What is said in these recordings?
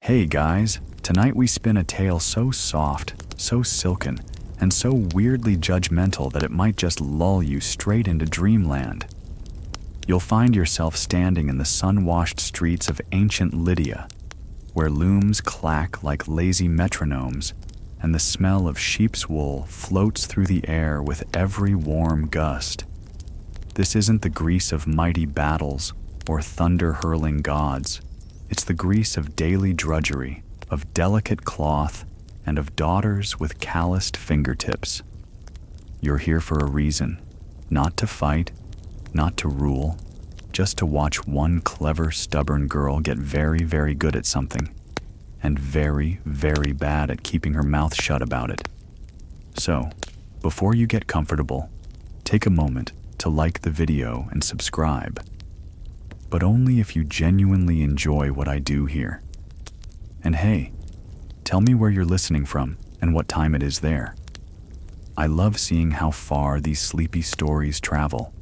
Hey guys, tonight we spin a tale so soft, so silken, and so weirdly judgmental that it might just lull you straight into dreamland. You'll find yourself standing in the sun-washed streets of ancient Lydia, where looms clack like lazy metronomes, and the smell of sheep's wool floats through the air with every warm gust. This isn't the Greece of mighty battles or thunder-hurling gods. It's the Greece of daily drudgery, of delicate cloth, and of daughters with calloused fingertips. You're here for a reason, not to fight, not to rule, just to watch one clever, stubborn girl get very, very good at something, and very, very bad at keeping her mouth shut about it. So, before you get comfortable, take a moment to like the video and subscribe. But only if you genuinely enjoy what I do here. And hey, tell me where you're listening from and what time it is there. I love seeing how far these sleepy stories travel.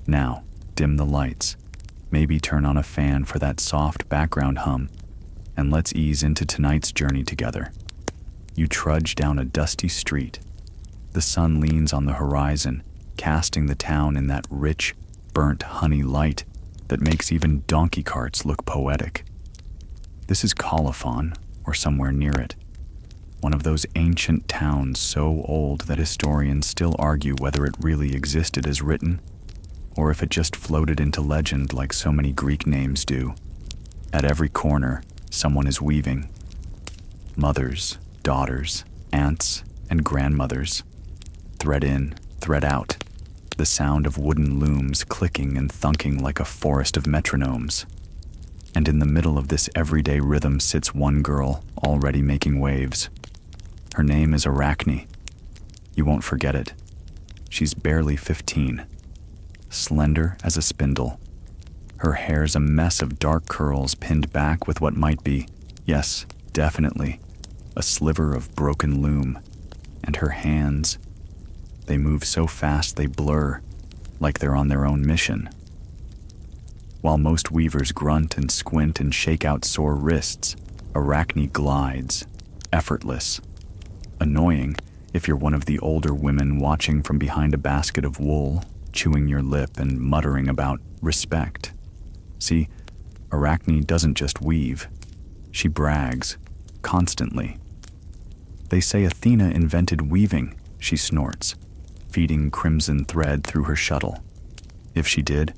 Now, dim the lights, maybe turn on a fan for that soft background hum, and let's ease into tonight's journey together. You trudge down a dusty street. The sun leans on the horizon, casting the town in that rich, burnt honey light that makes even donkey carts look poetic. This is Colophon, or somewhere near it, one of those ancient towns so old that historians still argue whether it really existed as written, or if it just floated into legend like so many Greek names do. At every corner, someone is weaving. Mothers, daughters, aunts, and grandmothers. Thread in, thread out. The sound of wooden looms clicking and thunking like a forest of metronomes. And in the middle of this everyday rhythm sits one girl, already making waves. Her name is Arachne. You won't forget it. She's barely 15. Slender as a spindle. Her hair's a mess of dark curls pinned back with what might be, yes, definitely, a sliver of broken loom. And her hands, they move so fast they blur, like they're on their own mission. While most weavers grunt and squint and shake out sore wrists, Arachne glides, effortless. Annoying if you're one of the older women watching from behind a basket of wool, chewing your lip and muttering about respect. See, Arachne doesn't just weave. She brags, constantly. They say Athena invented weaving, she snorts, feeding crimson thread through her shuttle. If she did,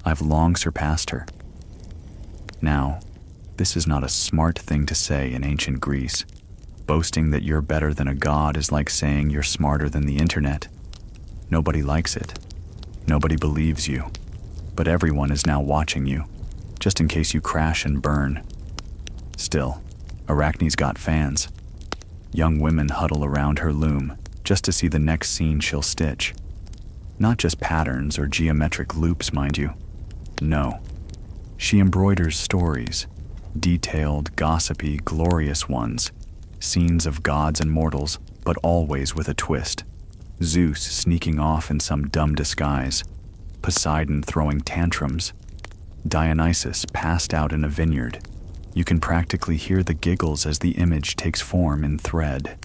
I've long surpassed her. Now, this is not a smart thing to say in ancient Greece. Boasting that you're better than a god is like saying you're smarter than the internet. Nobody likes it. Nobody believes you. But everyone is now watching you, just in case you crash and burn. Still, Arachne's got fans. Young women huddle around her loom, just to see the next scene she'll stitch. Not just patterns or geometric loops, mind you. No. She embroiders stories, detailed, gossipy, glorious ones, scenes of gods and mortals, but always with a twist. Zeus sneaking off in some dumb disguise, Poseidon throwing tantrums, Dionysus passed out in a vineyard. You can practically hear the giggles as the image takes form in thread.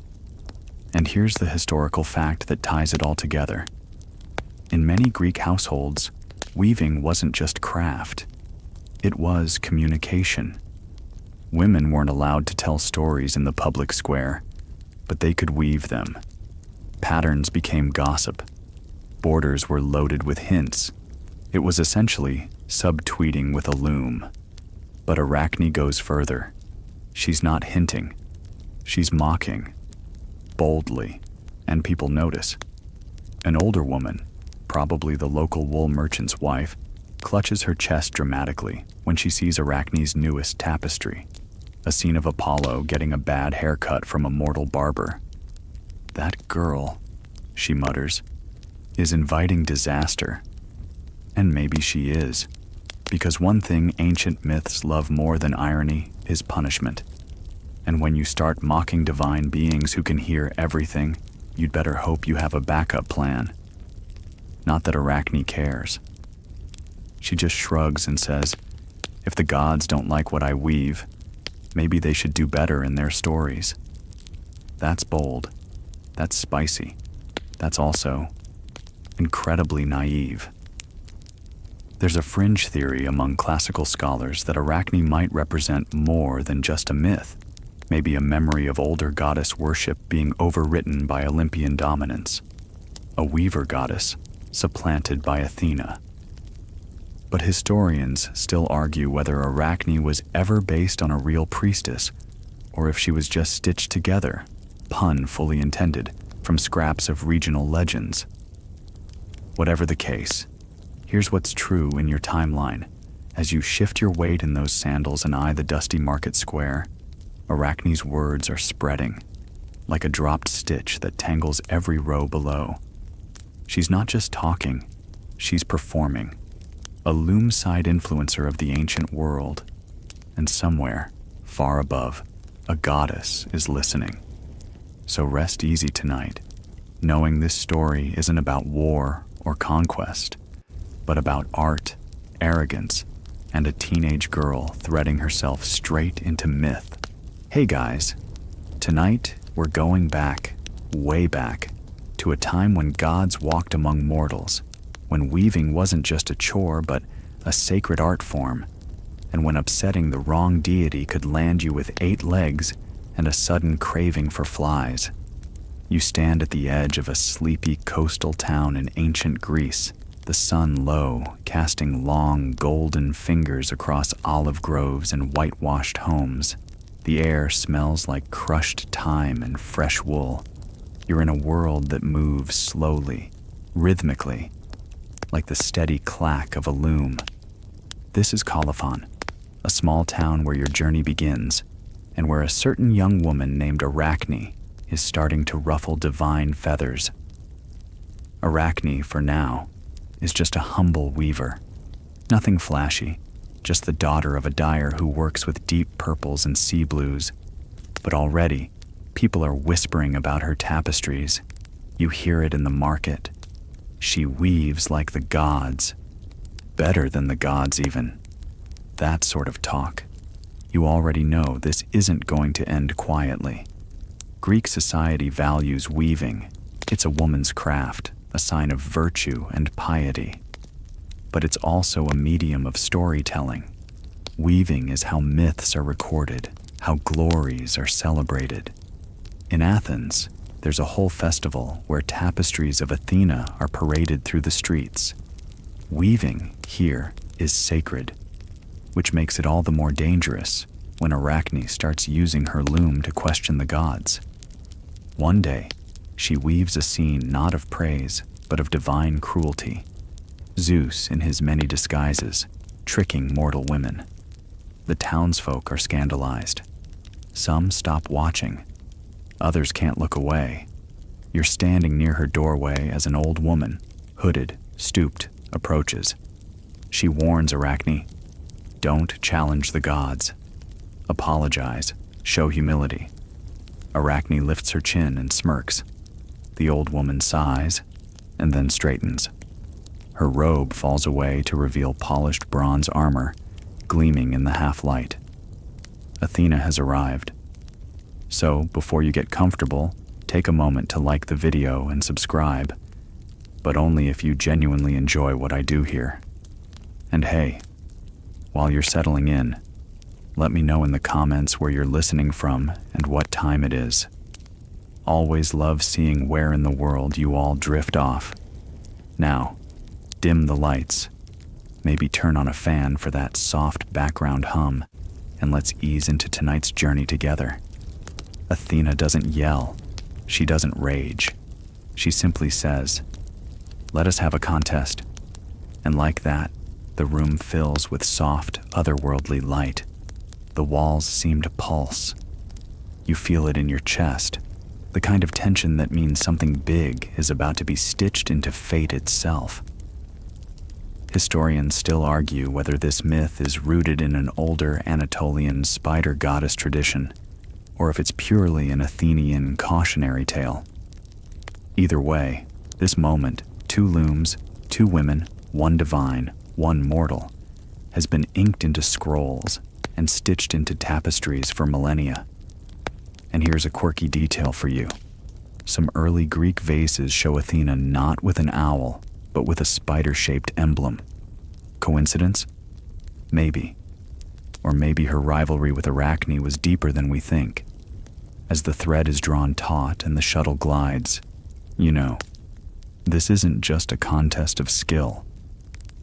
And here's the historical fact that ties it all together. In many Greek households, weaving wasn't just craft. It was communication. Women weren't allowed to tell stories in the public square, but they could weave them. Patterns became gossip. Borders were loaded with hints. It was essentially subtweeting with a loom. But Arachne goes further. She's not hinting. She's mocking. Boldly, and people notice. An older woman, probably the local wool merchant's wife, clutches her chest dramatically when she sees Arachne's newest tapestry, a scene of Apollo getting a bad haircut from a mortal barber. That girl, she mutters, is inviting disaster. And maybe she is, because one thing ancient myths love more than irony is punishment. And when you start mocking divine beings who can hear everything, you'd better hope you have a backup plan. Not that Arachne cares. She just shrugs and says, if the gods don't like what I weave, maybe they should do better in their stories. That's bold. That's spicy. That's also incredibly naive. There's a fringe theory among classical scholars that Arachne might represent more than just a myth, maybe a memory of older goddess worship being overwritten by Olympian dominance, a weaver goddess supplanted by Athena. But historians still argue whether Arachne was ever based on a real priestess, or if she was just stitched together, pun fully intended, from scraps of regional legends. Whatever the case, here's what's true in your timeline. As you shift your weight in those sandals and eye the dusty market square, Arachne's words are spreading, like a dropped stitch that tangles every row below. She's not just talking, she's performing, a loom-side influencer of the ancient world. And somewhere, far above, a goddess is listening. So rest easy tonight, knowing this story isn't about war or conquest, but about art, arrogance, and a teenage girl threading herself straight into myth. Hey guys, tonight we're going back, way back, to a time when gods walked among mortals, when weaving wasn't just a chore but a sacred art form, and when upsetting the wrong deity could land you with 8 legs and a sudden craving for flies. You stand at the edge of a sleepy coastal town in ancient Greece, the sun low, casting long, golden fingers across olive groves and whitewashed homes. The air smells like crushed thyme and fresh wool. You're in a world that moves slowly, rhythmically, like the steady clack of a loom. This is Colophon, a small town where your journey begins, and where a certain young woman named Arachne is starting to ruffle divine feathers. Arachne, for now, is just a humble weaver. Nothing flashy, just the daughter of a dyer who works with deep purples and sea blues. But already, people are whispering about her tapestries. You hear it in the market. She weaves like the gods. Better than the gods, even. That sort of talk. You already know this isn't going to end quietly. Greek society values weaving. It's a woman's craft, a sign of virtue and piety. But it's also a medium of storytelling. Weaving is how myths are recorded, how glories are celebrated. In Athens, there's a whole festival where tapestries of Athena are paraded through the streets. Weaving here is sacred, which makes it all the more dangerous when Arachne starts using her loom to question the gods. One day, she weaves a scene not of praise, but of divine cruelty. Zeus in his many disguises, tricking mortal women. The townsfolk are scandalized. Some stop watching. Others can't look away. You're standing near her doorway as an old woman, hooded, stooped, approaches. She warns Arachne, "Don't challenge the gods. Apologize, show humility." Arachne lifts her chin and smirks. The old woman sighs, and then straightens. Her robe falls away to reveal polished bronze armor, gleaming in the half-light. Athena has arrived. So, before you get comfortable, take a moment to like the video and subscribe, but only if you genuinely enjoy what I do here. And hey, while you're settling in, let me know in the comments where you're listening from and what time it is. Always love seeing where in the world you all drift off. Now, dim the lights. Maybe turn on a fan for that soft background hum, and let's ease into tonight's journey together. Athena doesn't yell. She doesn't rage. She simply says, "Let us have a contest." And like that, the room fills with soft, otherworldly light. The walls seem to pulse. You feel it in your chest, the kind of tension that means something big is about to be stitched into fate itself. Historians still argue whether this myth is rooted in an older Anatolian spider goddess tradition, or if it's purely an Athenian cautionary tale. Either way, this moment, 2 looms, 2 women, 1 divine, 1 mortal, has been inked into scrolls, and stitched into tapestries for millennia. And here's a quirky detail for you. Some early Greek vases show Athena not with an owl, but with a spider-shaped emblem. Coincidence? Maybe. Or maybe her rivalry with Arachne was deeper than we think. As the thread is drawn taut and the shuttle glides, you know, this isn't just a contest of skill.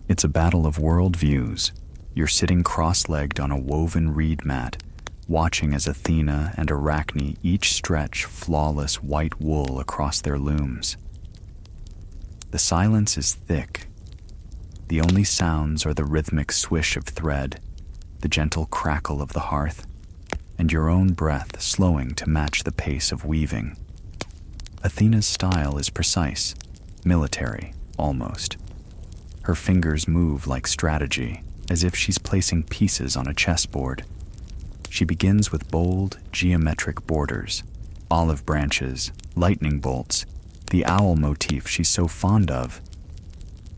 It's a battle of worldviews. You're sitting cross-legged on a woven reed mat, watching as Athena and Arachne each stretch flawless white wool across their looms. The silence is thick. The only sounds are the rhythmic swish of thread, the gentle crackle of the hearth, and your own breath slowing to match the pace of weaving. Athena's style is precise, military, almost. Her fingers move like strategy, as if she's placing pieces on a chessboard. She begins with bold, geometric borders, olive branches, lightning bolts, the owl motif she's so fond of.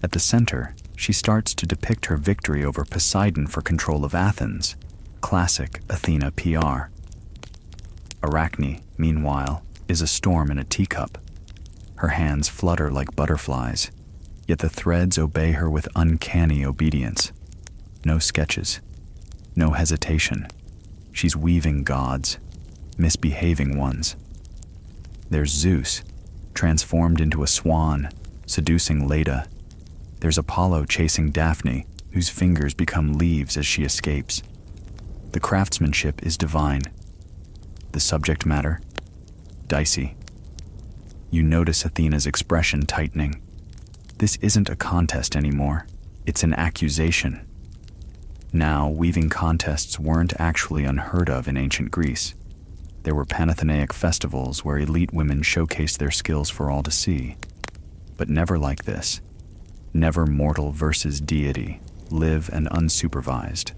At the center, she starts to depict her victory over Poseidon for control of Athens, classic Athena PR. Arachne, meanwhile, is a storm in a teacup. Her hands flutter like butterflies, yet the threads obey her with uncanny obedience. No sketches, no hesitation. She's weaving gods, misbehaving ones. There's Zeus, transformed into a swan, seducing Leda. There's Apollo chasing Daphne, whose fingers become leaves as she escapes. The craftsmanship is divine. The subject matter, dicey. You notice Athena's expression tightening. This isn't a contest anymore. It's an accusation. Now, weaving contests weren't actually unheard of in ancient Greece. There were Panathenaic festivals where elite women showcased their skills for all to see. But never like this. Never mortal versus deity, live and unsupervised.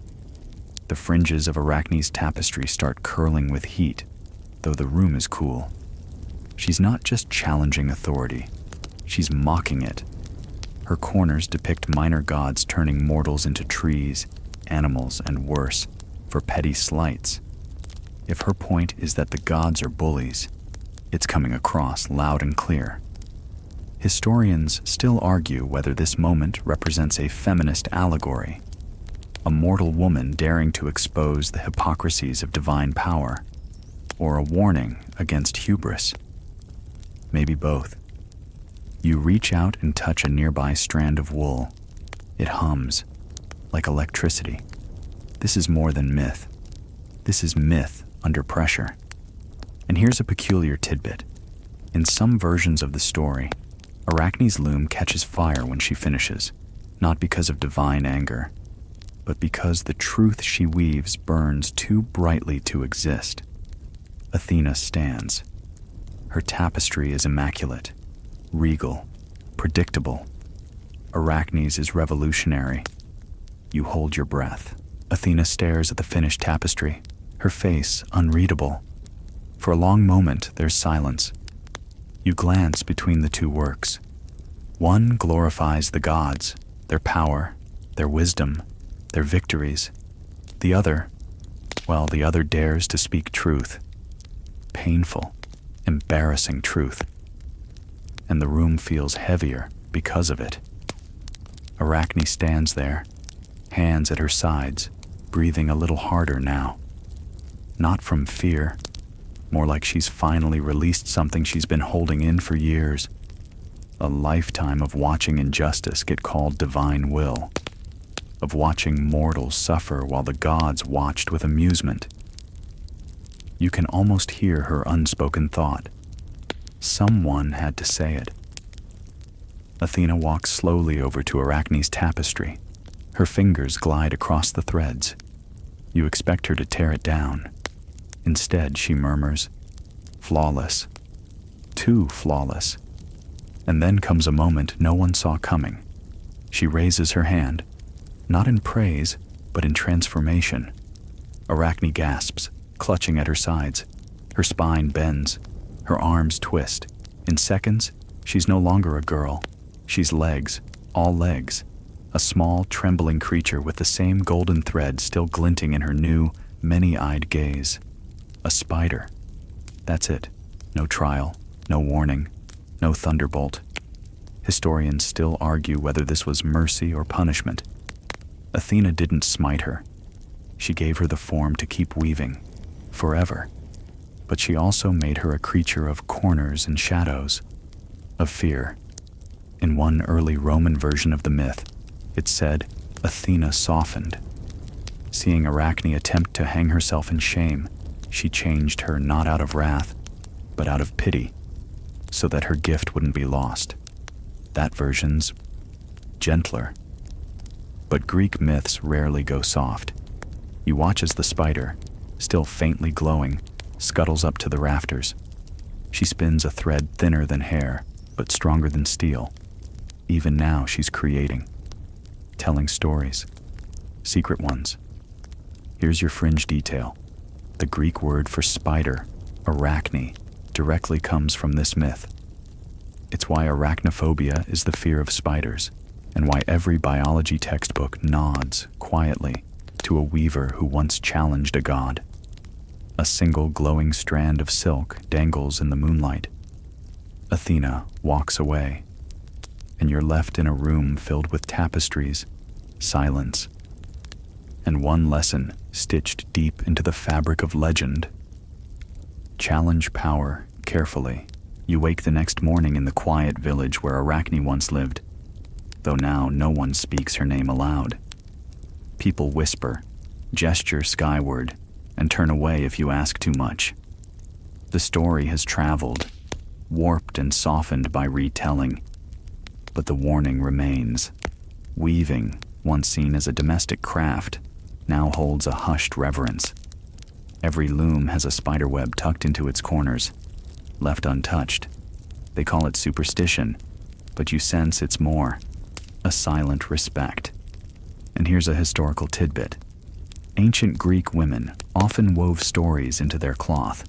The fringes of Arachne's tapestry start curling with heat, though the room is cool. She's not just challenging authority, she's mocking it. Her corners depict minor gods turning mortals into trees, animals, and worse, for petty slights. If her point is that the gods are bullies, it's coming across loud and clear. Historians still argue whether this moment represents a feminist allegory, a mortal woman daring to expose the hypocrisies of divine power, or a warning against hubris. Maybe both. You reach out and touch a nearby strand of wool. It hums, like electricity. This is more than myth. This is myth under pressure. And here's a peculiar tidbit. In some versions of the story, Arachne's loom catches fire when she finishes, not because of divine anger, but because the truth she weaves burns too brightly to exist. Athena stands. Her tapestry is immaculate, regal, predictable. Arachne's is revolutionary. You hold your breath. Athena stares at the finished tapestry, her face unreadable. For a long moment, there's silence. You glance between the two works. One glorifies the gods, their power, their wisdom, their victories. The other dares to speak truth. Painful, embarrassing truth. And the room feels heavier because of it. Arachne stands there, hands at her sides, breathing a little harder now. Not from fear, more like she's finally released something she's been holding in for years. A lifetime of watching injustice get called divine will, of watching mortals suffer while the gods watched with amusement. You can almost hear her unspoken thought. Someone had to say it. Athena walks slowly over to Arachne's tapestry. Her fingers glide across the threads. You expect her to tear it down. Instead, she murmurs, "Flawless. Too flawless." And then comes a moment no one saw coming. She raises her hand, not in praise, but in transformation. Arachne gasps, clutching at her sides. Her spine bends. Her arms twist. In seconds, she's no longer a girl. She's legs, all legs. a small, trembling creature with the same golden thread still glinting in her new, many-eyed gaze. A spider. That's it. No trial, no warning, no thunderbolt. Historians still argue whether this was mercy or punishment. Athena didn't smite her. She gave her the form to keep weaving, forever. But she also made her a creature of corners and shadows, of fear. In one early Roman version of the myth, it said Athena softened. Seeing Arachne attempt to hang herself in shame, she changed her not out of wrath, but out of pity, so that her gift wouldn't be lost. That version's gentler. But Greek myths rarely go soft. You watch as the spider, still faintly glowing, scuttles up to the rafters. She spins a thread thinner than hair, but stronger than steel. Even now she's creating, telling stories, secret ones. Here's your fringe detail. The Greek word for spider, Arachne, directly comes from this myth. It's why arachnophobia is the fear of spiders, and why every biology textbook nods, quietly, to a weaver who once challenged a god. A single glowing strand of silk dangles in the moonlight. Athena walks away, and you're left in a room filled with tapestries, silence, and one lesson stitched deep into the fabric of legend. Challenge power carefully. You wake the next morning in the quiet village where Arachne once lived, though now no one speaks her name aloud. People whisper, gesture skyward, and turn away if you ask too much. The story has traveled, warped and softened by retelling, but the warning remains. Weaving, once seen as a domestic craft, now holds a hushed reverence. Every loom has a spiderweb tucked into its corners, left untouched. They call it superstition, but you sense it's more, a silent respect. And here's a historical tidbit. Ancient Greek women often wove stories into their cloth,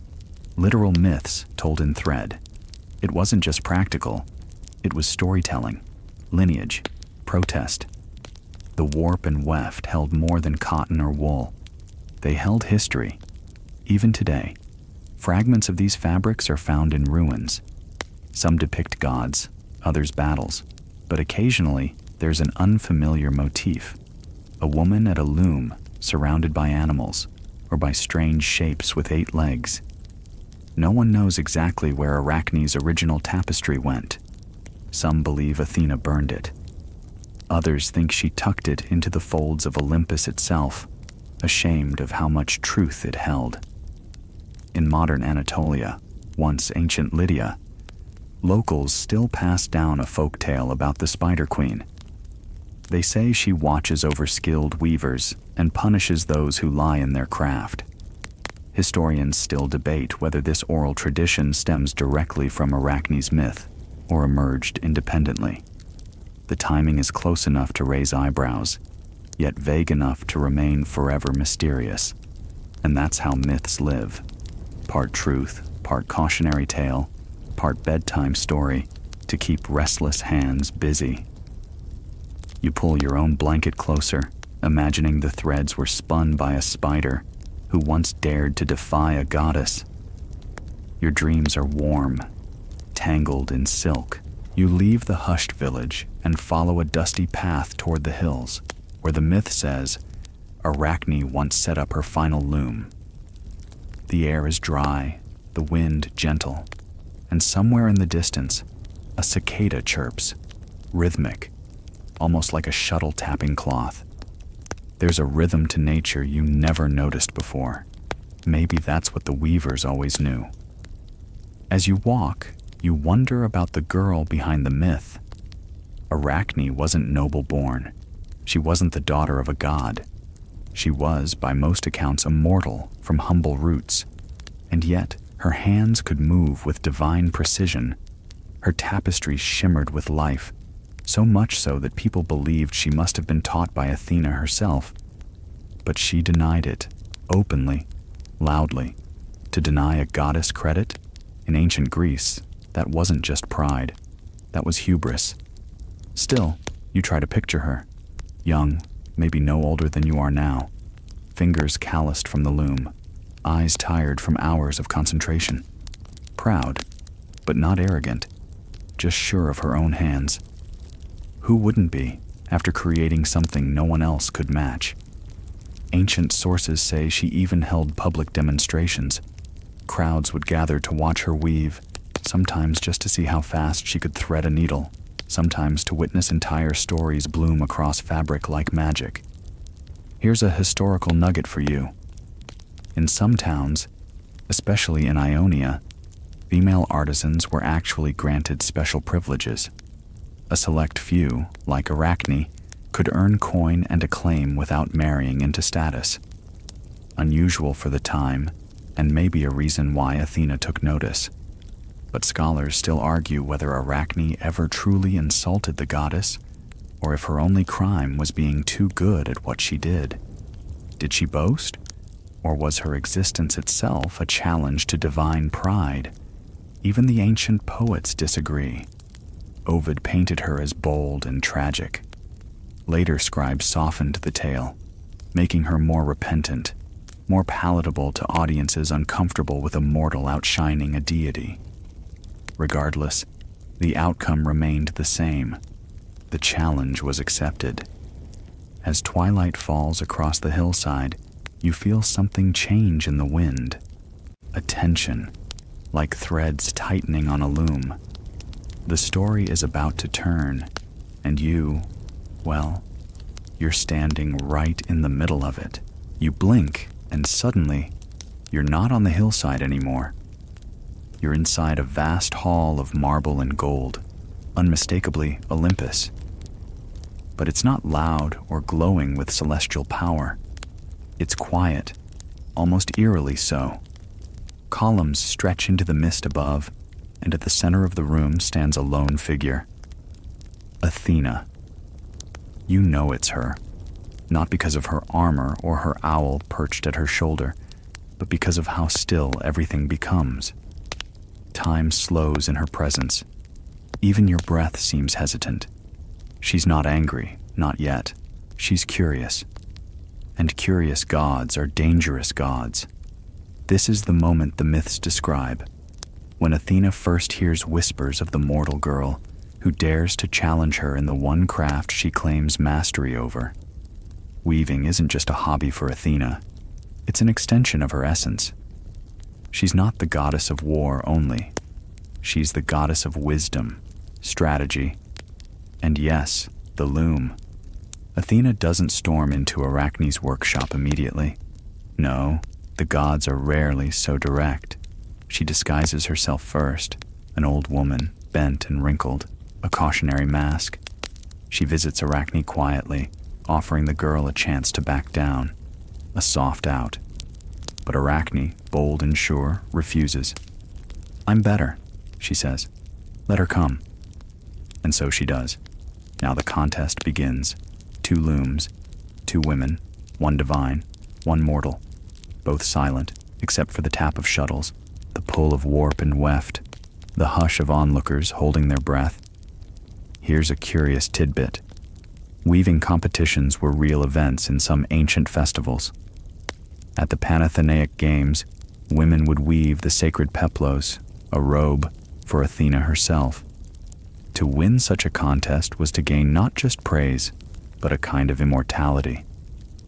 literal myths told in thread. It wasn't just practical, it was storytelling, lineage, protest. The warp and weft held more than cotton or wool. They held history. Even today, fragments of these fabrics are found in ruins. Some depict gods, others battles, but occasionally there's an unfamiliar motif. A woman at a loom, surrounded by animals, or by strange shapes with 8 legs. No one knows exactly where Arachne's original tapestry went. Some believe Athena burned it. Others think she tucked it into the folds of Olympus itself, ashamed of how much truth it held. In modern Anatolia, once ancient Lydia, locals still pass down a folk tale about the Spider Queen. They say she watches over skilled weavers and punishes those who lie in their craft. Historians still debate whether this oral tradition stems directly from Arachne's myth or emerged independently. The timing is close enough to raise eyebrows, yet vague enough to remain forever mysterious. And that's how myths live. Part truth, part cautionary tale, part bedtime story to keep restless hands busy. You pull your own blanket closer, imagining the threads were spun by a spider who once dared to defy a goddess. Your dreams are warm, tangled in silk. You leave the hushed village and follow a dusty path toward the hills, where the myth says Arachne once set up her final loom. The air is dry, the wind gentle, and somewhere in the distance, a cicada chirps, rhythmic, almost like a shuttle tapping cloth. There's a rhythm to nature you never noticed before. Maybe that's what the weavers always knew. As you walk, you wonder about the girl behind the myth. Arachne wasn't noble-born. She wasn't the daughter of a god. She was, by most accounts, a mortal from humble roots. And yet, her hands could move with divine precision. Her tapestries shimmered with life, so much so that people believed she must have been taught by Athena herself. But she denied it, openly, loudly. To deny a goddess credit? In ancient Greece, that wasn't just pride. That was hubris. Still, you try to picture her, Young, maybe no older than you are now, fingers calloused from the loom, eyes tired from hours of concentration. Proud, but not arrogant, just sure of her own hands. Who wouldn't be, after creating something no one else could match? Ancient sources say she even held public demonstrations. Crowds would gather to watch her weave, sometimes just to see how fast she could thread a needle, sometimes to witness entire stories bloom across fabric like magic. Here's a historical nugget for you. In some towns, especially in Ionia, female artisans were actually granted special privileges. A select few, like Arachne, could earn coin and acclaim without marrying into status. Unusual for the time, and maybe a reason why Athena took notice. But scholars still argue whether Arachne ever truly insulted the goddess, or if her only crime was being too good at what she did. Did she boast? Or was her existence itself a challenge to divine pride? Even the ancient poets disagree. Ovid painted her as bold and tragic. Later scribes softened the tale, making her more repentant, more palatable to audiences uncomfortable with a mortal outshining a deity. Regardless, the outcome remained the same. The challenge was accepted. As twilight falls across the hillside, you feel something change in the wind. A tension, like threads tightening on a loom. The story is about to turn, and you, well, you're standing right in the middle of it. You blink, and suddenly, you're not on the hillside anymore. You're inside a vast hall of marble and gold, unmistakably Olympus. But it's not loud or glowing with celestial power. It's quiet, almost eerily so. Columns stretch into the mist above, and at the center of the room stands a lone figure. Athena. You know it's her, not because of her armor or her owl perched at her shoulder, but because of how still everything becomes. Time slows in her presence. Even your breath seems hesitant. She's not angry, not yet. She's curious. And curious gods are dangerous gods. This is the moment the myths describe, when Athena first hears whispers of the mortal girl who dares to challenge her in the one craft she claims mastery over. Weaving isn't just a hobby for Athena. It's an extension of her essence. She's not the goddess of war only. She's the goddess of wisdom, strategy, and yes, the loom. Athena doesn't storm into Arachne's workshop immediately. No, the gods are rarely so direct. She disguises herself first, an old woman, bent and wrinkled, a cautionary mask. She visits Arachne quietly, offering the girl a chance to back down, a soft out. But Arachne, bold and sure, refuses. "I'm better," she says. "Let her come." And so she does. Now the contest begins. 2 looms, 2 women, 1 divine, 1 mortal, both silent, except for the tap of shuttles, the pull of warp and weft, the hush of onlookers holding their breath. Here's a curious tidbit. Weaving competitions were real events in some ancient festivals. At the Panathenaic Games, women would weave the sacred peplos, a robe, for Athena herself. To win such a contest was to gain not just praise, but a kind of immortality.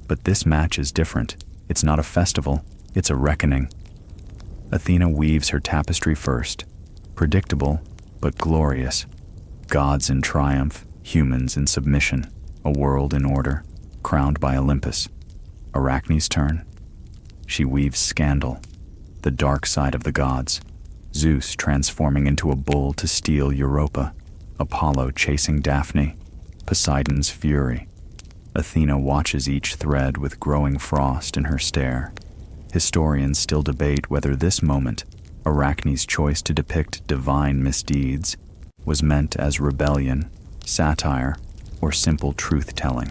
But this match is different. It's not a festival, it's a reckoning. Athena weaves her tapestry first, predictable, but glorious. Gods in triumph, humans in submission, a world in order, crowned by Olympus. Arachne's turn. She weaves scandal, the dark side of the gods. Zeus transforming into a bull to steal Europa, Apollo chasing Daphne, Poseidon's fury. Athena watches each thread with growing frost in her stare. Historians still debate whether this moment, Arachne's choice to depict divine misdeeds, was meant as rebellion, satire, or simple truth-telling.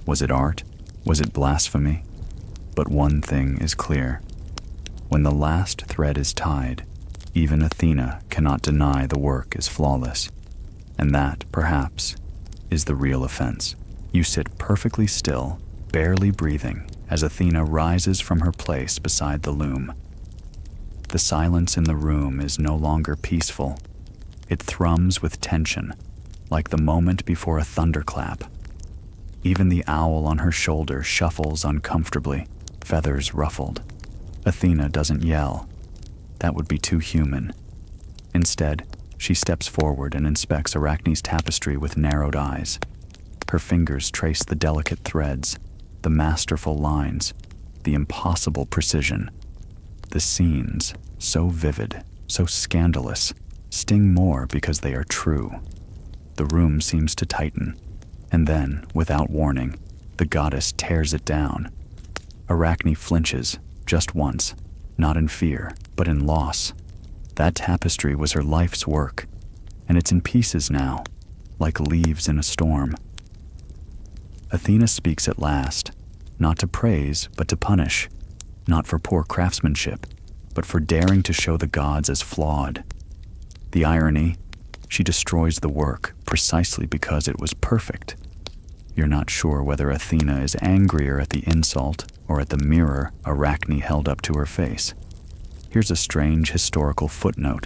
Was it art? Was it blasphemy? But one thing is clear. When the last thread is tied, even Athena cannot deny the work is flawless. And that, perhaps, is the real offense. You sit perfectly still, barely breathing, as Athena rises from her place beside the loom. The silence in the room is no longer peaceful. It thrums with tension, like the moment before a thunderclap. Even the owl on her shoulder shuffles uncomfortably, feathers ruffled. Athena doesn't yell. That would be too human. Instead, she steps forward and inspects Arachne's tapestry with narrowed eyes. Her fingers trace the delicate threads, the masterful lines, the impossible precision. The scenes, so vivid, so scandalous, sting more because they are true. The room seems to tighten, and then, without warning, the goddess tears it down. Arachne flinches, just once, not in fear, but in loss. That tapestry was her life's work, and it's in pieces now, like leaves in a storm. Athena speaks at last, not to praise, but to punish, not for poor craftsmanship, but for daring to show the gods as flawed. The irony, she destroys the work precisely because it was perfect. You're not sure whether Athena is angrier at the insult or at the mirror Arachne held up to her face. Here's a strange historical footnote.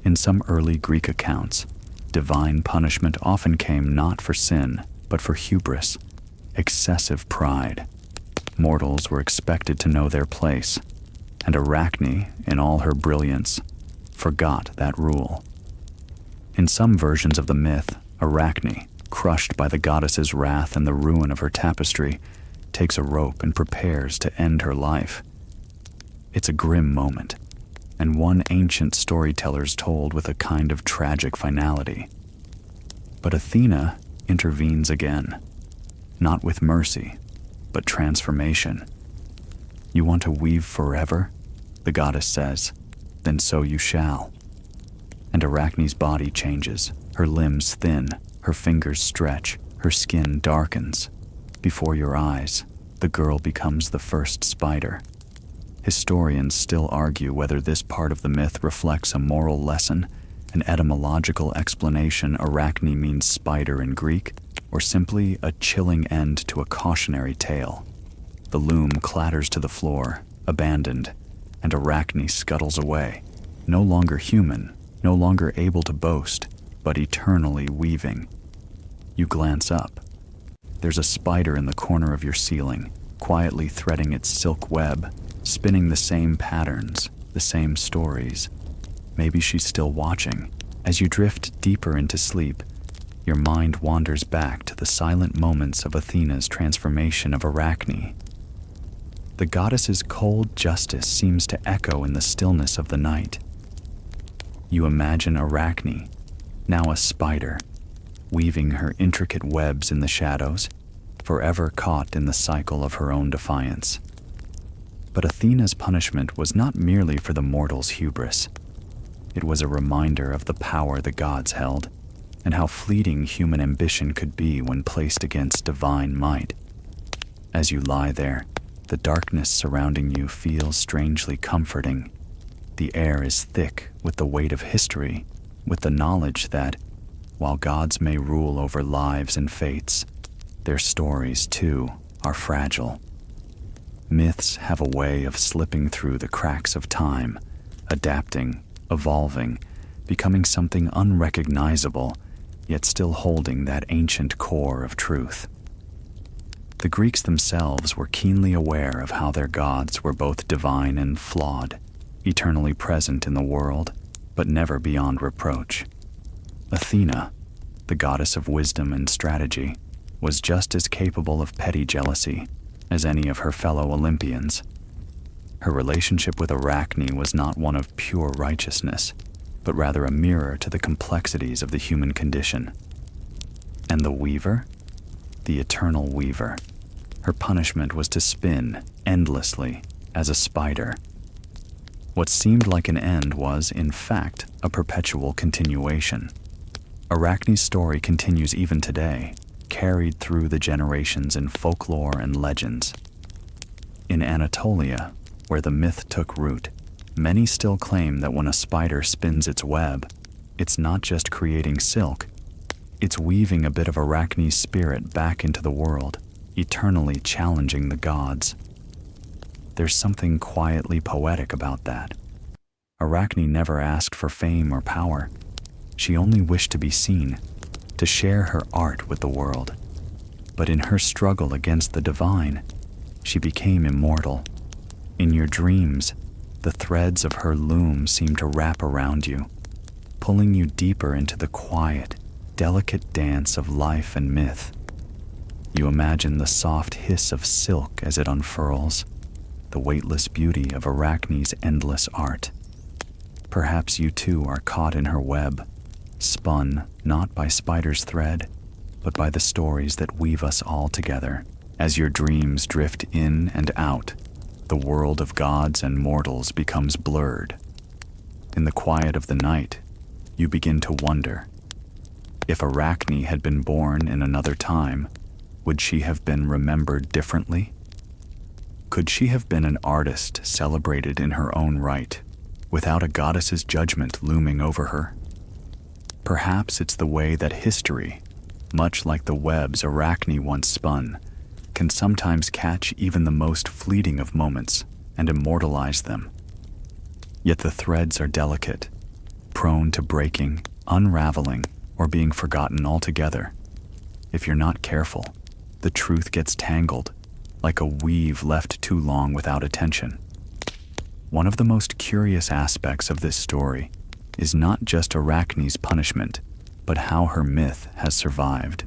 In some early Greek accounts, divine punishment often came not for sin, but for hubris, excessive pride. Mortals were expected to know their place, and Arachne, in all her brilliance, forgot that rule. In some versions of the myth, Arachne, crushed by the goddess's wrath and the ruin of her tapestry, takes a rope and prepares to end her life. It's a grim moment, and one ancient storyteller's told with a kind of tragic finality. But Athena intervenes again, not with mercy, but transformation. You want to weave forever? The goddess says, then so you shall. And Arachne's body changes, her limbs thin, her fingers stretch, her skin darkens. Before your eyes, the girl becomes the first spider. Historians still argue whether this part of the myth reflects a moral lesson, an etymological explanation Arachne means spider in Greek, or simply a chilling end to a cautionary tale. The loom clatters to the floor, abandoned, and Arachne scuttles away, no longer human, no longer able to boast, but eternally weaving. You glance up. There's a spider in the corner of your ceiling, quietly threading its silk web, spinning the same patterns, the same stories. Maybe she's still watching. As you drift deeper into sleep, your mind wanders back to the silent moments of Athena's transformation of Arachne. The goddess's cold justice seems to echo in the stillness of the night. You imagine Arachne, now a spider, weaving her intricate webs in the shadows, forever caught in the cycle of her own defiance. But Athena's punishment was not merely for the mortal's hubris. It was a reminder of the power the gods held, and how fleeting human ambition could be when placed against divine might. As you lie there, the darkness surrounding you feels strangely comforting. The air is thick with the weight of history, with the knowledge that, while gods may rule over lives and fates, their stories, too, are fragile. Myths have a way of slipping through the cracks of time, adapting, evolving, becoming something unrecognizable, yet still holding that ancient core of truth. The Greeks themselves were keenly aware of how their gods were both divine and flawed, eternally present in the world, but never beyond reproach. Athena, the goddess of wisdom and strategy, was just as capable of petty jealousy as any of her fellow Olympians. Her relationship with Arachne was not one of pure righteousness, but rather a mirror to the complexities of the human condition. And the weaver? The eternal weaver. Her punishment was to spin endlessly as a spider. What seemed like an end was, in fact, a perpetual continuation. Arachne's story continues even today, carried through the generations in folklore and legends. In Anatolia, where the myth took root, many still claim that when a spider spins its web, it's not just creating silk, It's weaving a bit of Arachne's spirit back into the world, eternally challenging the gods. There's something quietly poetic about that. Arachne never asked for fame or power. She only wished to be seen, to share her art with the world. But in her struggle against the divine, she became immortal. In your dreams, the threads of her loom seem to wrap around you, pulling you deeper into the quiet, delicate dance of life and myth. You imagine the soft hiss of silk as it unfurls, the weightless beauty of Arachne's endless art. Perhaps you too are caught in her web, spun not by spider's thread, but by the stories that weave us all together. As your dreams drift in and out, the world of gods and mortals becomes blurred. In the quiet of the night, you begin to wonder, if Arachne had been born in another time, would she have been remembered differently? Could she have been an artist celebrated in her own right, without a goddess's judgment looming over her? Perhaps it's the way that history, much like the webs Arachne once spun, can sometimes catch even the most fleeting of moments and immortalize them. Yet the threads are delicate, prone to breaking, unraveling, or being forgotten altogether. If you're not careful, the truth gets tangled, like a weave left too long without attention. One of the most curious aspects of this story is not just Arachne's punishment, but how her myth has survived.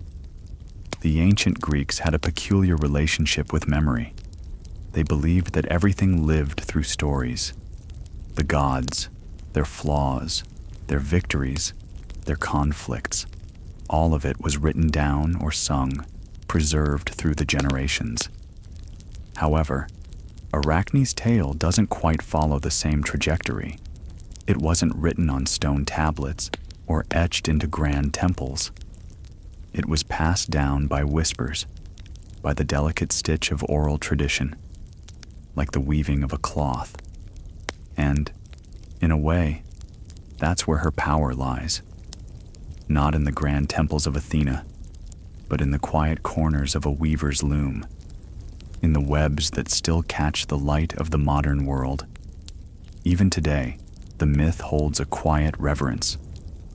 The ancient Greeks had a peculiar relationship with memory. They believed that everything lived through stories. The gods, their flaws, their victories, their conflicts, all of it was written down or sung, preserved through the generations. However, Arachne's tale doesn't quite follow the same trajectory. It wasn't written on stone tablets or etched into grand temples. It was passed down by whispers, by the delicate stitch of oral tradition, like the weaving of a cloth. And, in a way, that's where her power lies. Not in the grand temples of Athena, but in the quiet corners of a weaver's loom, in the webs that still catch the light of the modern world. Even today, the myth holds a quiet reverence,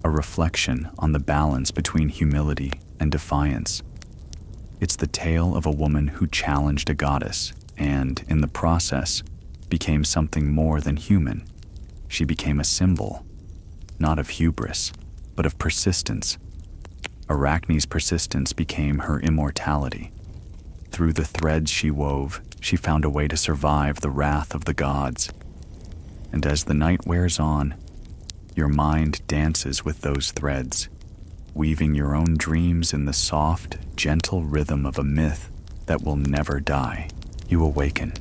a reflection on the balance between humility and defiance. It's the tale of a woman who challenged a goddess and, in the process, became something more than human. She became a symbol, not of hubris, but of persistence. Arachne's persistence became her immortality. Through the threads she wove, she found a way to survive the wrath of the gods. And as the night wears on, your mind dances with those threads, weaving your own dreams in the soft, gentle rhythm of a myth that will never die. You awaken,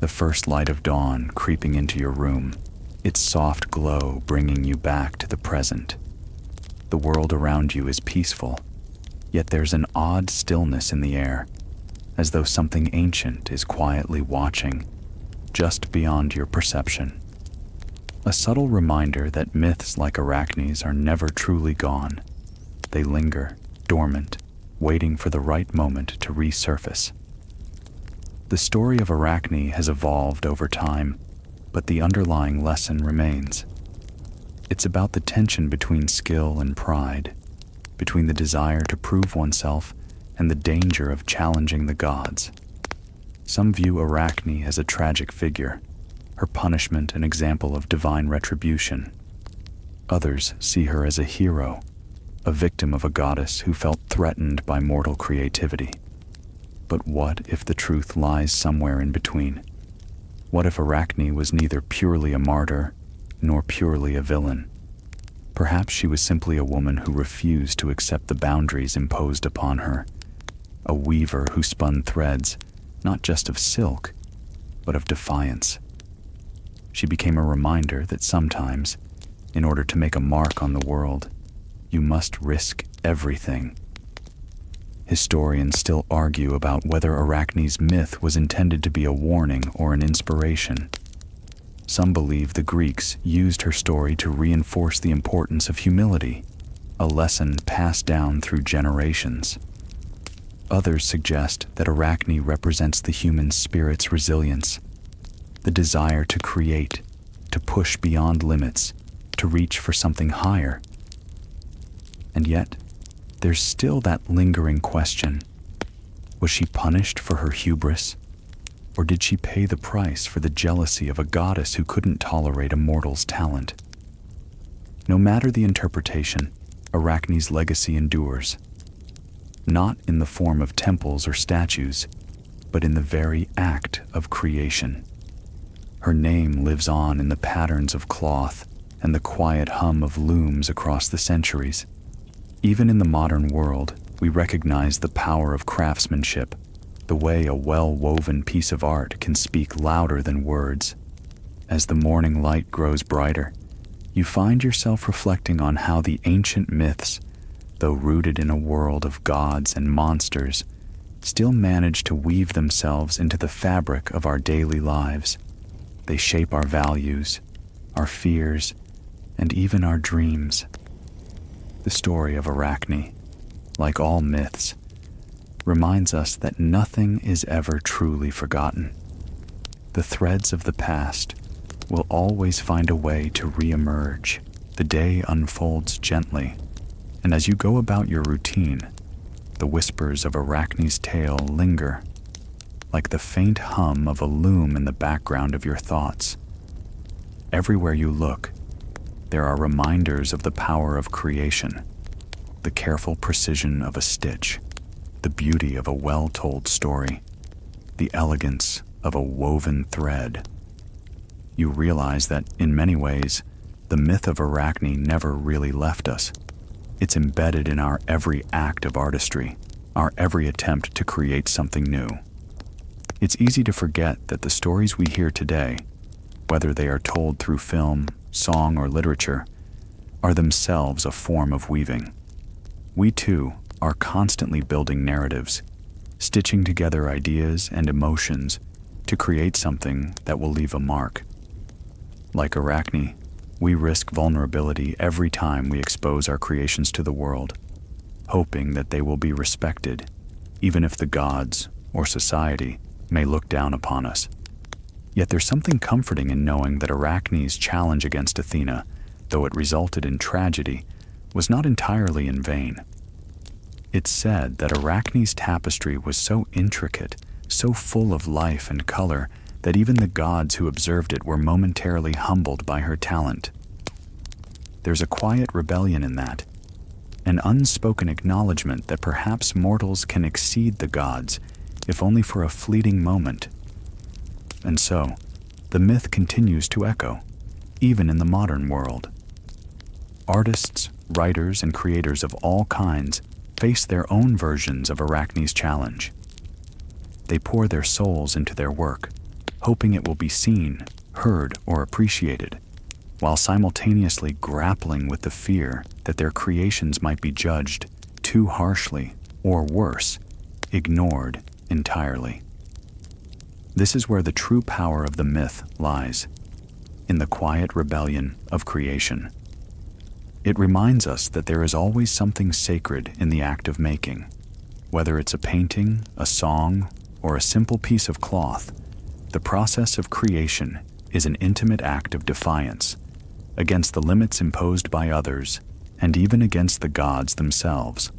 the first light of dawn creeping into your room, its soft glow bringing you back to the present. The world around you is peaceful, yet there's an odd stillness in the air, as though something ancient is quietly watching, just beyond your perception. A subtle reminder that myths like Arachne's are never truly gone. They linger, dormant, waiting for the right moment to resurface. The story of Arachne has evolved over time, but the underlying lesson remains. It's about the tension between skill and pride, between the desire to prove oneself and the danger of challenging the gods. Some view Arachne as a tragic figure, her punishment an example of divine retribution. Others see her as a hero, a victim of a goddess who felt threatened by mortal creativity. But what if the truth lies somewhere in between? What if Arachne was neither purely a martyr nor purely a villain? Perhaps she was simply a woman who refused to accept the boundaries imposed upon her, a weaver who spun threads, not just of silk, but of defiance. She became a reminder that sometimes, in order to make a mark on the world, you must risk everything. Historians still argue about whether Arachne's myth was intended to be a warning or an inspiration. Some believe the Greeks used her story to reinforce the importance of humility, a lesson passed down through generations. Others suggest that Arachne represents the human spirit's resilience, the desire to create, to push beyond limits, to reach for something higher. And yet, there's still that lingering question. Was she punished for her hubris? Or did she pay the price for the jealousy of a goddess who couldn't tolerate a mortal's talent? No matter the interpretation, Arachne's legacy endures. Not in the form of temples or statues, but in the very act of creation. Her name lives on in the patterns of cloth and the quiet hum of looms across the centuries. Even in the modern world, we recognize the power of craftsmanship, the way a well-woven piece of art can speak louder than words. As the morning light grows brighter, you find yourself reflecting on how the ancient myths, though rooted in a world of gods and monsters, still manage to weave themselves into the fabric of our daily lives. They shape our values, our fears, and even our dreams. The story of Arachne, like all myths, reminds us that nothing is ever truly forgotten. The threads of the past will always find a way to re-emerge. The day unfolds gently, and as you go about your routine, the whispers of Arachne's tale linger, like the faint hum of a loom in the background of your thoughts. Everywhere you look, there are reminders of the power of creation, the careful precision of a stitch, the beauty of a well-told story, the elegance of a woven thread. You realize that, in many ways, the myth of Arachne never really left us. It's embedded in our every act of artistry, our every attempt to create something new. It's easy to forget that the stories we hear today, whether they are told through film, song, or literature, are themselves a form of weaving. We too are constantly building narratives, stitching together ideas and emotions to create something that will leave a mark. Like Arachne, we risk vulnerability every time we expose our creations to the world, hoping that they will be respected, even if the gods or society may look down upon us. Yet there's something comforting in knowing that Arachne's challenge against Athena, though it resulted in tragedy, was not entirely in vain. It's said that Arachne's tapestry was so intricate, so full of life and color, that even the gods who observed it were momentarily humbled by her talent. There's a quiet rebellion in that, an unspoken acknowledgement that perhaps mortals can exceed the gods, if only for a fleeting moment. And so, the myth continues to echo, even in the modern world. Artists, writers, and creators of all kinds face their own versions of Arachne's challenge. They pour their souls into their work, hoping it will be seen, heard, or appreciated, while simultaneously grappling with the fear that their creations might be judged too harshly, or worse, ignored entirely. This is where the true power of the myth lies, in the quiet rebellion of creation. It reminds us that there is always something sacred in the act of making. Whether it's a painting, a song, or a simple piece of cloth, the process of creation is an intimate act of defiance against the limits imposed by others and even against the gods themselves.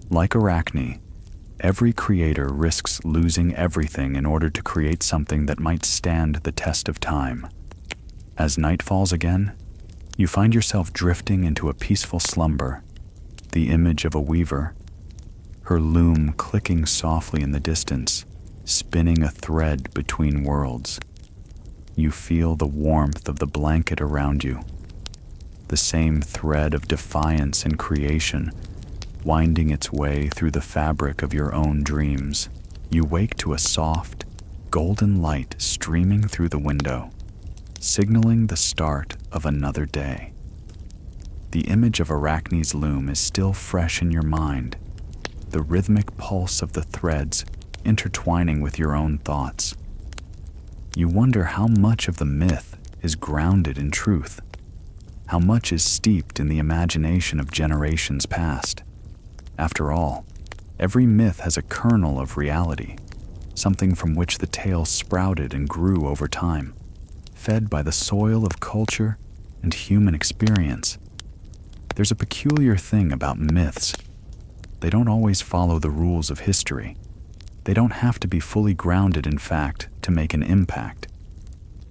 Like Arachne, every creator risks losing everything in order to create something that might stand the test of time. As night falls again, you find yourself drifting into a peaceful slumber, the image of a weaver, her loom clicking softly in the distance, spinning a thread between worlds. You feel the warmth of the blanket around you, the same thread of defiance and creation winding its way through the fabric of your own dreams. You wake to a soft, golden light streaming through the window, signaling the start of another day. The image of Arachne's loom is still fresh in your mind, the rhythmic pulse of the threads intertwining with your own thoughts. You wonder how much of the myth is grounded in truth, how much is steeped in the imagination of generations past. After all, every myth has a kernel of reality, something from which the tale sprouted and grew over time, fed by the soil of culture and human experience. There's a peculiar thing about myths. They don't always follow the rules of history. They don't have to be fully grounded in fact to make an impact.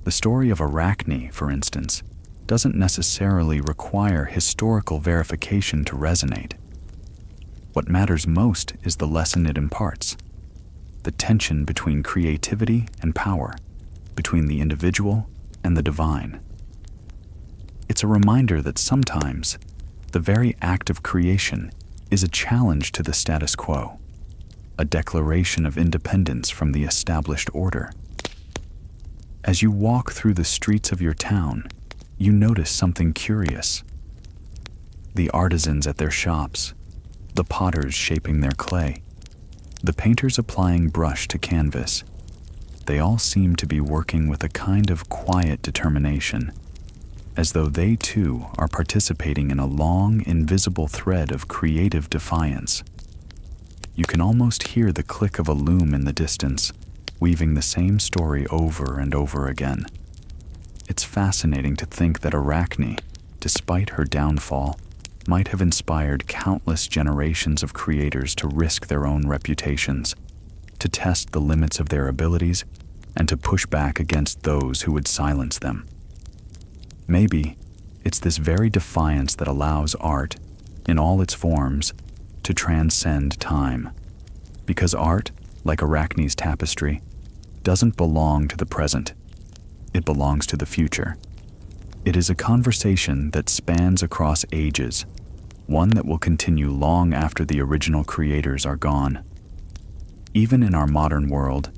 The story of Arachne, for instance, doesn't necessarily require historical verification to resonate. What matters most is the lesson it imparts, the tension between creativity and power, between the individual and the divine. It's a reminder that sometimes the very act of creation is a challenge to the status quo, a declaration of independence from the established order. As you walk through the streets of your town, you notice something curious. The artisans at their shops, the potters shaping their clay, the painters applying brush to canvas, they all seem to be working with a kind of quiet determination, as though they too are participating in a long, invisible thread of creative defiance. You can almost hear the click of a loom in the distance, weaving the same story over and over again. It's fascinating to think that Arachne, despite her downfall, might have inspired countless generations of creators to risk their own reputations, to test the limits of their abilities, and to push back against those who would silence them. Maybe it's this very defiance that allows art, in all its forms, to transcend time. Because art, like Arachne's tapestry, doesn't belong to the present. It belongs to the future. It is a conversation that spans across ages, one that will continue long after the original creators are gone. Even in our modern world,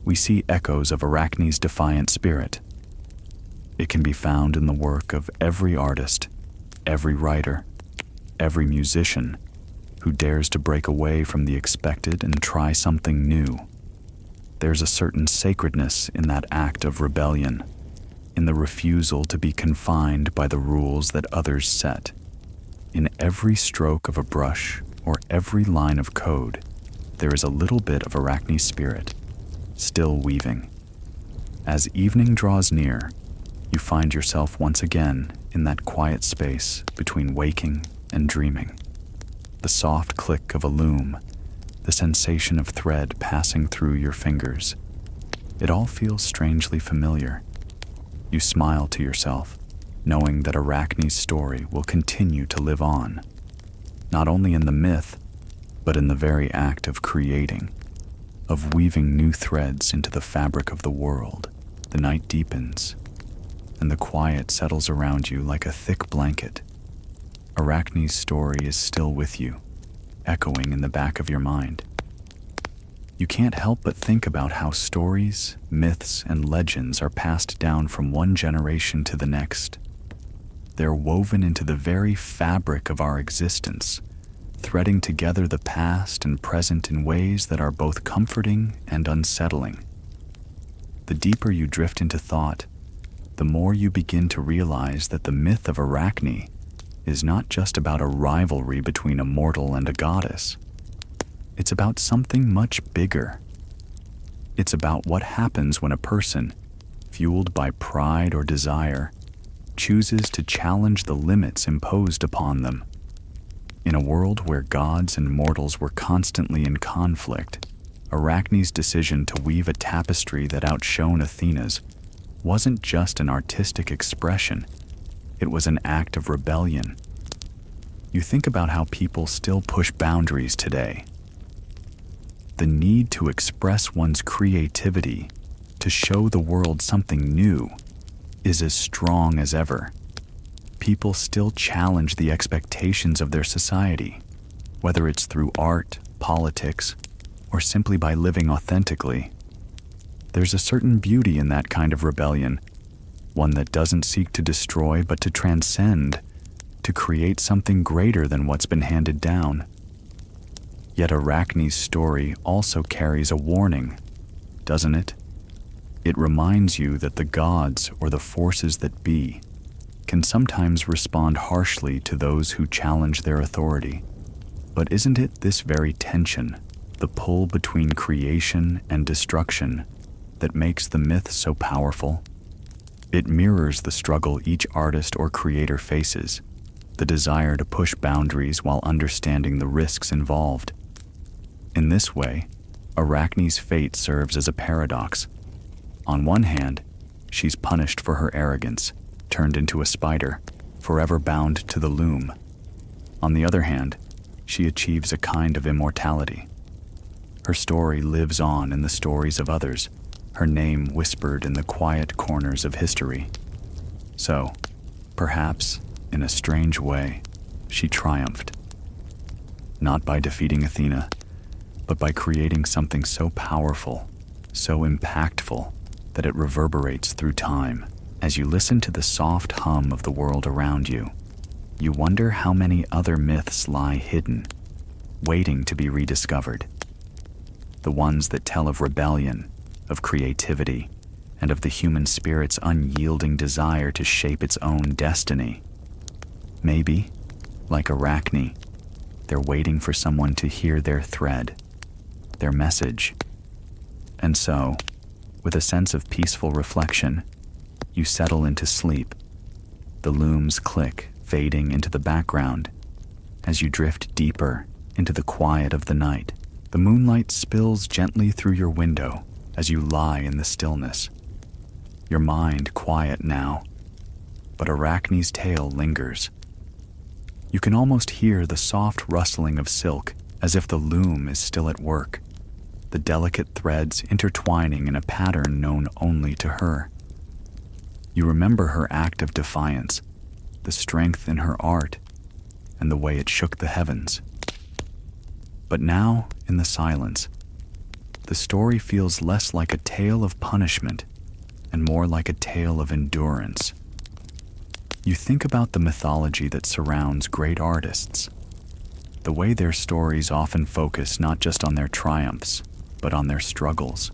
we see echoes of Arachne's defiant spirit. It can be found in the work of every artist, every writer, every musician who dares to break away from the expected and try something new. There's a certain sacredness in that act of rebellion, in the refusal to be confined by the rules that others set. In every stroke of a brush or every line of code, there is a little bit of Arachne's spirit, still weaving. As evening draws near, you find yourself once again in that quiet space between waking and dreaming. The soft click of a loom, the sensation of thread passing through your fingers. It all feels strangely familiar. You smile to yourself, knowing that Arachne's story will continue to live on, not only in the myth, but in the very act of creating, of weaving new threads into the fabric of the world. The night deepens, and the quiet settles around you like a thick blanket. Arachne's story is still with you, echoing in the back of your mind. You can't help but think about how stories, myths, and legends are passed down from one generation to the next. They're woven into the very fabric of our existence, threading together the past and present in ways that are both comforting and unsettling. The deeper you drift into thought, the more you begin to realize that the myth of Arachne is not just about a rivalry between a mortal and a goddess. It's about something much bigger. It's about what happens when a person, fueled by pride or desire, chooses to challenge the limits imposed upon them. In a world where gods and mortals were constantly in conflict, Arachne's decision to weave a tapestry that outshone Athena's wasn't just an artistic expression. It was an act of rebellion. You think about how people still push boundaries today. The need to express one's creativity, to show the world something new, is as strong as ever. People still challenge the expectations of their society, whether it's through art, politics, or simply by living authentically. There's a certain beauty in that kind of rebellion, one that doesn't seek to destroy but to transcend, to create something greater than what's been handed down. Yet Arachne's story also carries a warning, doesn't it? It reminds you that the gods or the forces that be can sometimes respond harshly to those who challenge their authority. But isn't it this very tension, the pull between creation and destruction, that makes the myth so powerful? It mirrors the struggle each artist or creator faces, the desire to push boundaries while understanding the risks involved. In this way, Arachne's fate serves as a paradox. On one hand, she's punished for her arrogance, turned into a spider, forever bound to the loom. On the other hand, she achieves a kind of immortality. Her story lives on in the stories of others, her name whispered in the quiet corners of history. So, perhaps, in a strange way, she triumphed. Not by defeating Athena, but by creating something so powerful, so impactful, that it reverberates through time. As you listen to the soft hum of the world around you, you wonder how many other myths lie hidden, waiting to be rediscovered. The ones that tell of rebellion, of creativity, and of the human spirit's unyielding desire to shape its own destiny. Maybe, like Arachne, they're waiting for someone to hear their thread, their message. And so, with a sense of peaceful reflection, you settle into sleep. The looms click, fading into the background. As you drift deeper into the quiet of the night, the moonlight spills gently through your window as you lie in the stillness. Your mind quiet now, but Arachne's tale lingers. You can almost hear the soft rustling of silk as if the loom is still at work, the delicate threads intertwining in a pattern known only to her. You remember her act of defiance, the strength in her art, and the way it shook the heavens. But now, in the silence, the story feels less like a tale of punishment and more like a tale of endurance. You think about the mythology that surrounds great artists, the way their stories often focus not just on their triumphs, but on their struggles.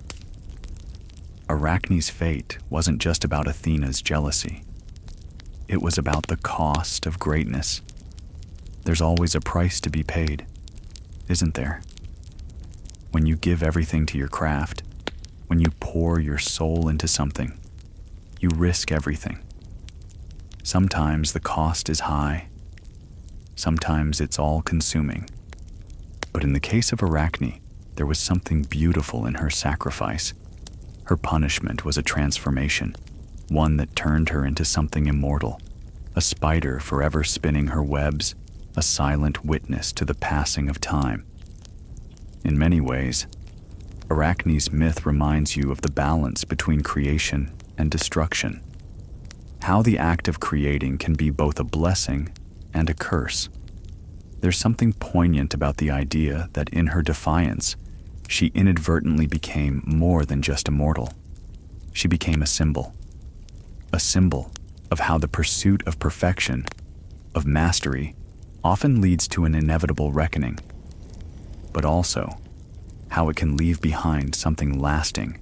Arachne's fate wasn't just about Athena's jealousy. It was about the cost of greatness. There's always a price to be paid, isn't there? When you give everything to your craft, when you pour your soul into something, you risk everything. Sometimes the cost is high. Sometimes it's all-consuming. But in the case of Arachne, there was something beautiful in her sacrifice. Her punishment was a transformation, one that turned her into something immortal, a spider forever spinning her webs, a silent witness to the passing of time. In many ways, Arachne's myth reminds you of the balance between creation and destruction, how the act of creating can be both a blessing and a curse. There's something poignant about the idea that in her defiance, she inadvertently became more than just immortal. She became a symbol of how the pursuit of perfection, of mastery, often leads to an inevitable reckoning, but also how it can leave behind something lasting,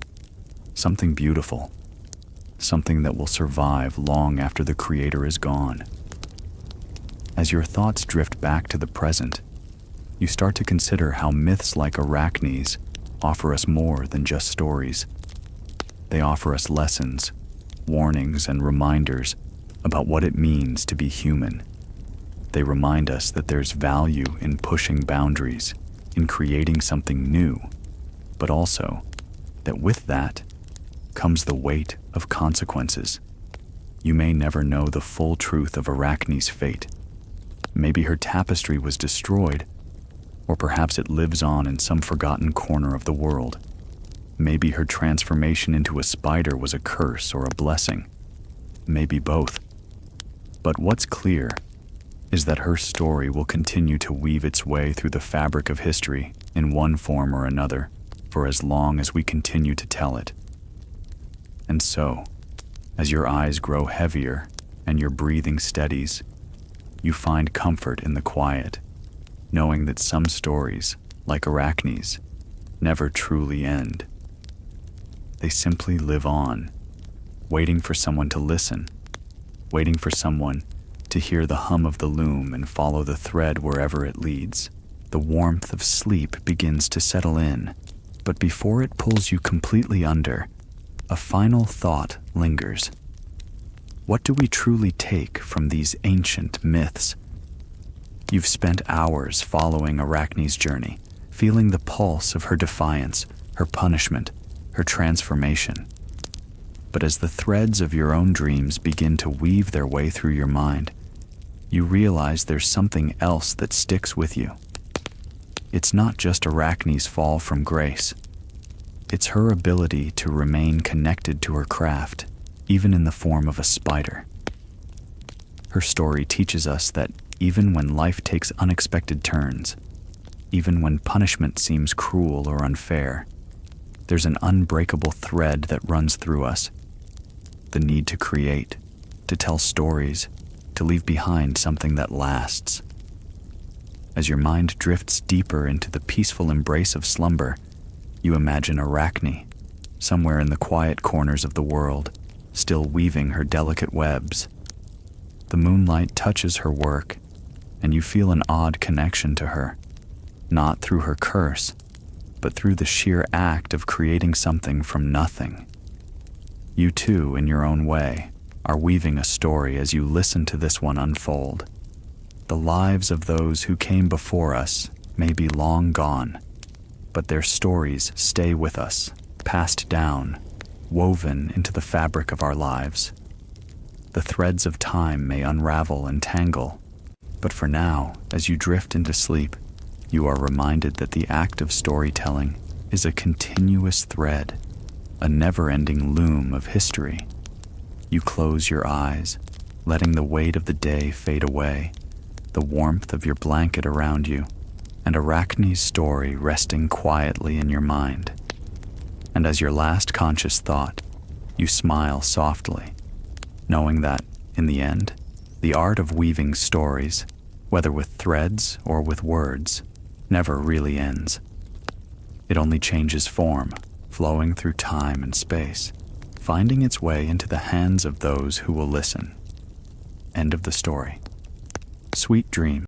something beautiful, something that will survive long after the creator is gone. As your thoughts drift back to the present, you start to consider how myths like Arachne's offer us more than just stories. They offer us lessons, warnings, and reminders about what it means to be human. They remind us that there's value in pushing boundaries, in creating something new, but also that with that comes the weight of consequences. You may never know the full truth of Arachne's fate. Maybe her tapestry was destroyed, or perhaps it lives on in some forgotten corner of the world. Maybe her transformation into a spider was a curse or a blessing. Maybe both. But what's clear is that her story will continue to weave its way through the fabric of history in one form or another for as long as we continue to tell it. And so, as your eyes grow heavier and your breathing steadies, you find comfort in the quiet, knowing that some stories, like Arachne's, never truly end. They simply live on, waiting for someone to listen, waiting for someone to hear the hum of the loom and follow the thread wherever it leads. The warmth of sleep begins to settle in, but before it pulls you completely under, a final thought lingers. What do we truly take from these ancient myths? You've spent hours following Arachne's journey, feeling the pulse of her defiance, her punishment, her transformation. But as the threads of your own dreams begin to weave their way through your mind, you realize there's something else that sticks with you. It's not just Arachne's fall from grace. It's her ability to remain connected to her craft, even in the form of a spider. Her story teaches us that even when life takes unexpected turns, even when punishment seems cruel or unfair, there's an unbreakable thread that runs through us. The need to create, to tell stories, to leave behind something that lasts. As your mind drifts deeper into the peaceful embrace of slumber, you imagine Arachne, somewhere in the quiet corners of the world, still weaving her delicate webs. The moonlight touches her work, and you feel an odd connection to her, not through her curse, but through the sheer act of creating something from nothing. You too, in your own way, are weaving a story as you listen to this one unfold. The lives of those who came before us may be long gone, but their stories stay with us, passed down, woven into the fabric of our lives. The threads of time may unravel and tangle, but for now, as you drift into sleep, you are reminded that the act of storytelling is a continuous thread, a never-ending loom of history. You close your eyes, letting the weight of the day fade away, the warmth of your blanket around you, and Arachne's story resting quietly in your mind. And as your last conscious thought, you smile softly, knowing that, in the end, the art of weaving stories, whether with threads or with words, never really ends. It only changes form, flowing through time and space, finding its way into the hands of those who will listen. End of the story. Sweet dreams.